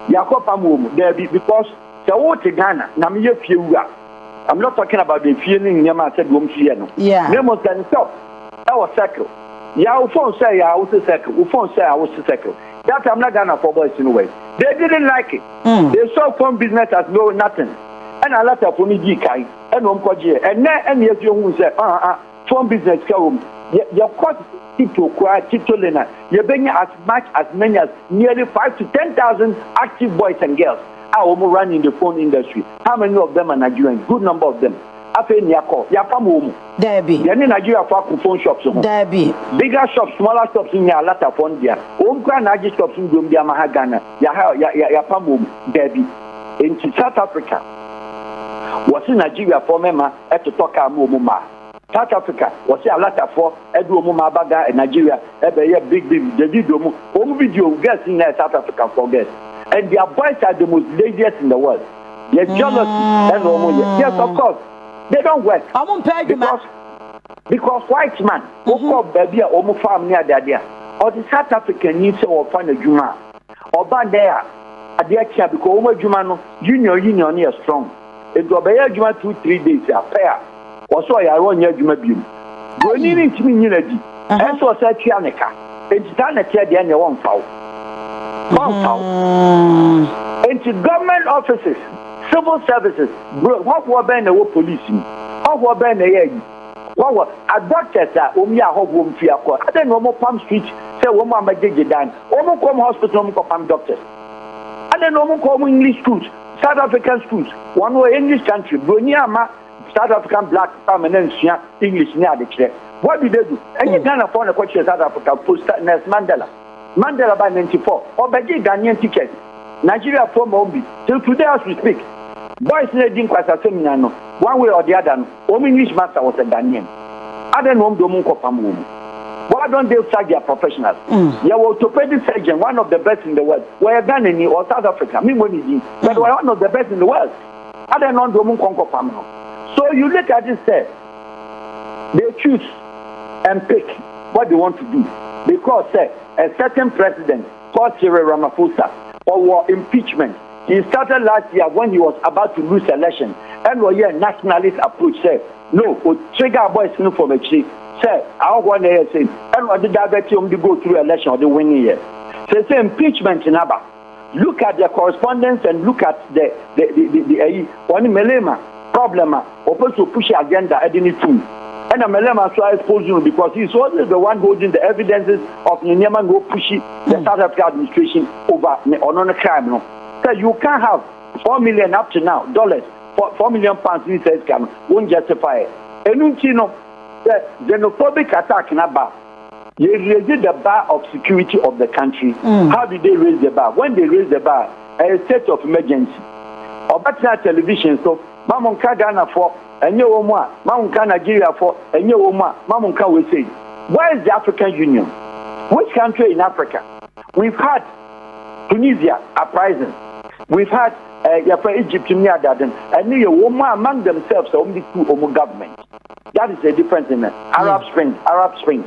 You're quite there because the water Ghana, Namia Fiura. I'm not talking about the feeling Yama said Wom Fiano. Yeah. Nemo can stop. That was circle. Yeah, phone say I was a circle. Phone say I was a circle. That I'm not gonna for boys in a way. They didn't like it. They saw phone business as no nothing. And a lot of money Kai and Omkoji. And now and yes you who say, phone business come. Your cost to acquire Titolena. You're bringing as many as nearly 5,000 to 10,000 active boys and girls. Are running the phone industry. How many of them are Nigerians? Good number of them. After Niako, Yapamu. There be. Then Nigeria for phone shops. There be. Bigger shops, smaller shops in your latter phone there. Omkra Naji shops in Gumbia Mahagana. Yapamu. There be. In South Africa. Was in Nigeria for Mema at the Toka Mumuma. South Africa was a latter for Edu Mumabaga and Nigeria. Big, the video. Home video guests in South Africa for guests. And their boys are the most laziest in the world. They're jealous. Yes, of course. They don't work. Because white man, who call baby or farm near the idea, or the South African needs to find a Juma. Or bad there, at the actual because Omo Jumano, union is strong. It will be a Juma 2-3 days, a pair. Or so I run your Juma beam. Go needing to me unity. And so said Chianica. It's done at the end of one foul. Into government offices, civil services, what were been the policing? What were been the what were a doctor that Omia Home Fiako? I don't know more Palm Street, say woman by Dan, Omo come hospital, Palm doctors. I don't know more come English schools, South African schools, one way English country, Bruniama, South African black permanent English near the chair. What did they do? And you can't afford a question South Africa post Nelson Mandela by 94, or by Ghanaian tickets. Nigeria for Mombi. Till today as we speak. Boys didn't quite a seminar, one way or the other. Home English master was a Ghanaian. I don't know Domunko Pamu. Why don't they sack their professionals? Your orthopedic surgeon, one of the best in the world. We're Ghanaian or South Africa, me money, but we're one of the best in the world. I don't know Domunko Pamu. So you look at this, say, they choose and pick what they want to do. Because, say, a certain president called Cyril Ramaphosa or impeachment. He started last year when he was about to lose election. And we had nationalist approach said, no, we trigger boys from a chief. Say, I want to say, and what did that to go through election or the winning year? So say impeachment in Abba. Look at their correspondence and look at the one Melema problem opposed to push agenda at any tool. And a Melema so exposed you because he's also the one holding the evidences of Nyaman who pushing the South African administration over on a crime. No? So you can't have $4 million up to now, $4 million in this scam won't justify it. And you know, the xenophobic attack in Abba, They raised the bar of security of the country. How did they raise the bar? When they raised the bar, a state of emergency. Or better television, so Mamunka Ghana for a new Oma, Mamunka Nigeria for a new Oma, Mamunka will say, where is the African Union? Which country in Africa? We've had Tunisia uprising. We've had Egypt and new woman among themselves only two governments. That is the difference in it. Arab Spring. Arab Spring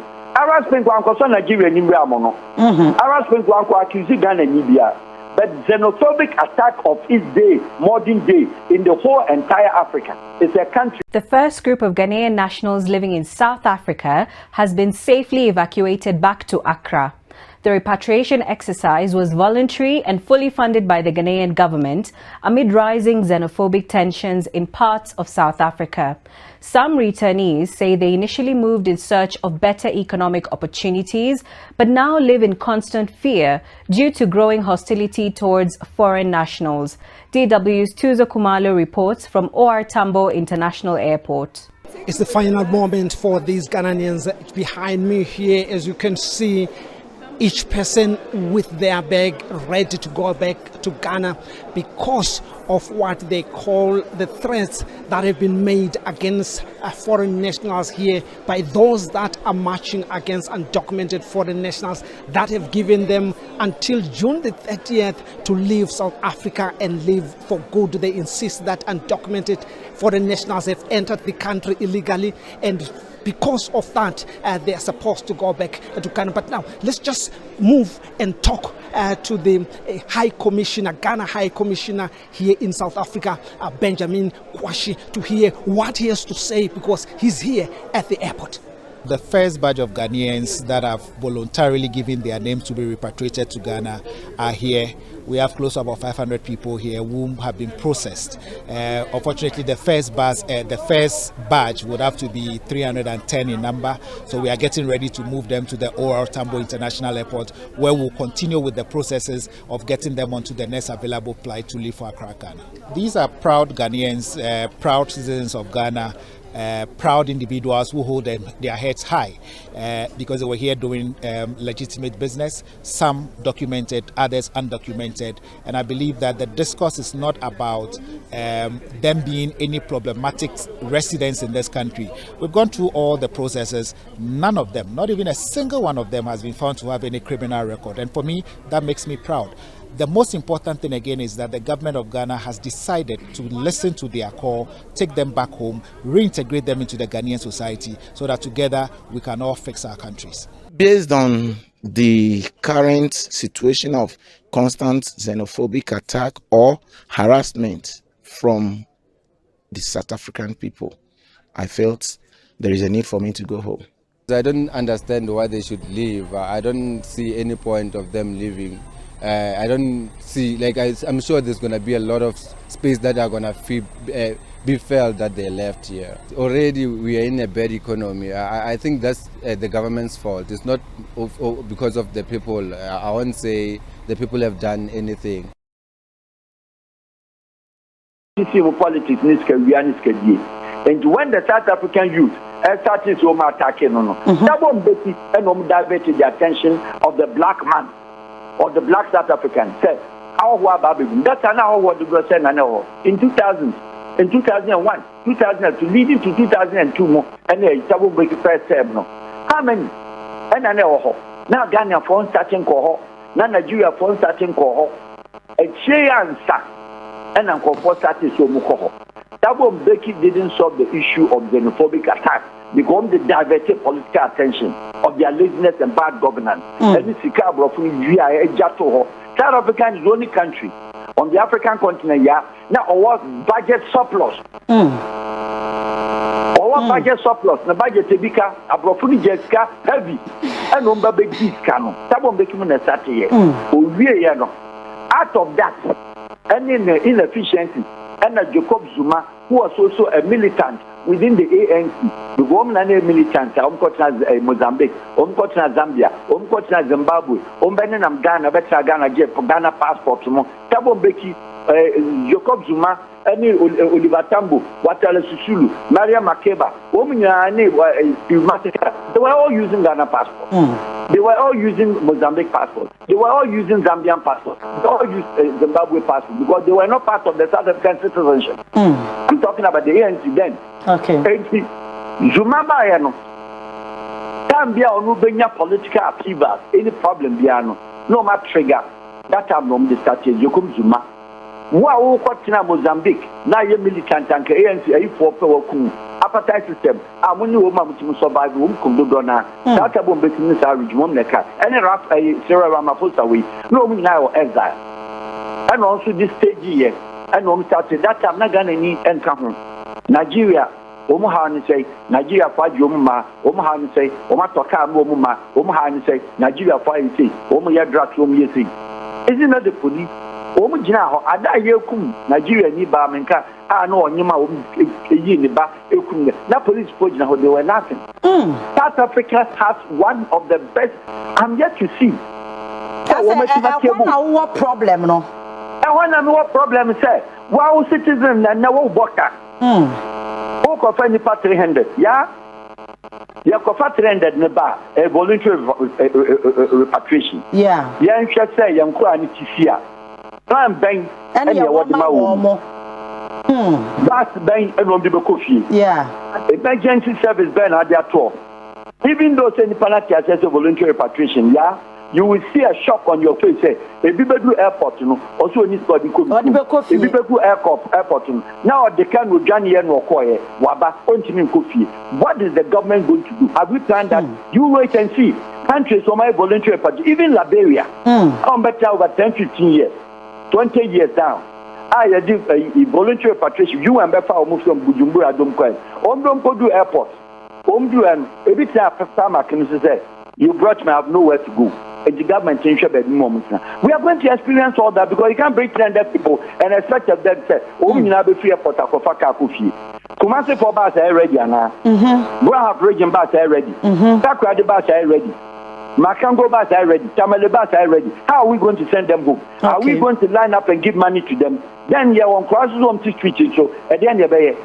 one Nigeria in Arab Spring one accuse Ghana and Libya. But xenophobic attack of its day, modern day, in the whole entire Africa. It's a country. The first group of Ghanaian nationals living in South Africa has been safely evacuated back to Accra. The repatriation exercise was voluntary and fully funded by the Ghanaian government amid rising xenophobic tensions in parts of South Africa. Some returnees say they initially moved in search of better economic opportunities, but now live in constant fear due to growing hostility towards foreign nationals. DW's Tuzo Kumalo reports from OR Tambo International Airport. It's the final moment for these Ghanaians. Behind me here, as you can see, each person with their bag ready to go back to Ghana because of what they call the threats that have been made against foreign nationals here by those that are marching against undocumented foreign nationals that have given them until June the 30th to leave South Africa and leave for good. They insist that undocumented foreign nationals have entered the country illegally, and because of that, they are supposed to go back to Ghana. But now, let's just move and talk to the High Commissioner, Ghana High Commissioner here in South Africa, Benjamin Kwashi, to hear what he has to say, because he's here at the airport. The first batch of Ghanaians that have voluntarily given their names to be repatriated to Ghana are here. We have close to about 500 people here who have been processed. Unfortunately, the first batch would have to be 310 in number. So we are getting ready to move them to the OR Tambo International Airport, where we'll continue with the processes of getting them onto the next available flight to leave for Accra, Ghana. These are proud Ghanaians, proud citizens of Ghana. Proud individuals who hold their heads high because they were here doing legitimate business, some documented, others undocumented. And I believe that the discourse is not about them being any problematic residents in this country. We've gone through all the processes. None of them, not even a single one of them, has been found to have any criminal record. And for me, that makes me proud. The most important thing again is that the government of Ghana has decided to listen to their call, take them back home, reintegrate them into the Ghanaian society so that together we can all fix our countries. Based on the current situation of constant xenophobic attack or harassment from the South African people, I felt there is a need for me to go home. I don't understand why they should leave. I don't see any point of them leaving. I don't see, I'm sure there's going to be a lot of space that are going to be felt that they left here. Already we are in a bad economy. I think that's the government's fault. It's not because of the people. I won't say the people have done anything. Politics and when the South African youth started to attacking, that won't divert the attention of the black man or the black South African. Said, that's what the say in 2000, in 2001, 2002, leading to 2002 more, and they will make the first term. How many? And I know now Ghana for starting cohort, now Nigeria for starting cohort, a chair and Uncle for starting so much. Thabo Mbeki didn't solve the issue of xenophobic attack because they diverted political attention of their laziness and bad governance. And this is South Africa is the only country on the African continent now our budget surplus. Our budget surplus, the budget tebika abrofuni jeska heavy and number big discount. Thabo Mbeki mun start here. Out of that, any inefficiency. And Jacob Zuma, who was also a militant within the ANC, the woman and a militant, Mozambique, Zambia, Zimbabwe, Ghana, Ghana passport, Thabo Mbeki, Jacob Zuma, any Oliver Tambo, Watala Susulu, Maria Makeba, woman, They were all using Ghana passports. They were all using Mozambique passports. They were all using Zambian passports. They all used Zimbabwe passports because they were not part of the South African citizenship. I'm talking about the ANC then. Okay. Zuma Bayano. Zambia or Nubenya political upheaval, any problem Biano. No matter trigger. That time no the started. Yokum Zuma. Wow, what's in Mozambique? Now you're militant and ANC for apartheid system. I'm only woman to survive whom come to Donna. That's a bomb business average woman. Any rap a Sarah Ramaphosa way. No, we now exile. And also this stage here. And I'm started that I'm not gonna need income. Nigeria. Omuhani say Nigeria for Jomma, Omuhani say Omatoka Moma, Omuhani say Nigeria for say Omuya drugs Omyesi. Isn't that the police? Omujina, Ada Yokum, Nigeria ni ba menka, no Nima Yiniba, Yokum, na police pojina, they were nothing. South Africa has one of the best. I'm yet to see. What problem, no? I want to know what problem, sir. Wow, citizen and no worker. Who can find 300? Yeah? You can find 300 in the bar, a voluntary repatriation. Yeah. Yeah, you should say, young Kuan Tisia. I'm bang and you want my that's bang and on the coffee. Yeah. Emergency service ban at their tour. Even though any penalty as a voluntary repatriation, yeah, you will see a shock on your face. Say, a Bibedu airport, you know, also in this body could be Bibedu airport. Now the can with Johnny and Okoye, Waba, continue coffee. What is the government going to do? Have we planned that? You wait and see. Countries on my voluntary repatriation, even Liberia, come back over 10, 15 years. 20 years down. I did a voluntary repatriation. You and Befa move from Bujumbura, Domquan. Omdom Airport. Omdu and every time I can say, you brought me, I have nowhere to go. And the government change at the moment now. We are going to experience all that because you can't bring 300 people and expect them to say, oh, we have a free airport for Faka Kufi. Kumasi for bus are ready now. Brahab region bus are ready. Takradi bus are ready. Makango bus are ready, Tamale bus are ready. How are we going to send them home? Okay. Are we going to line up and give money to them? Then you on crosses on the street, so at the end of the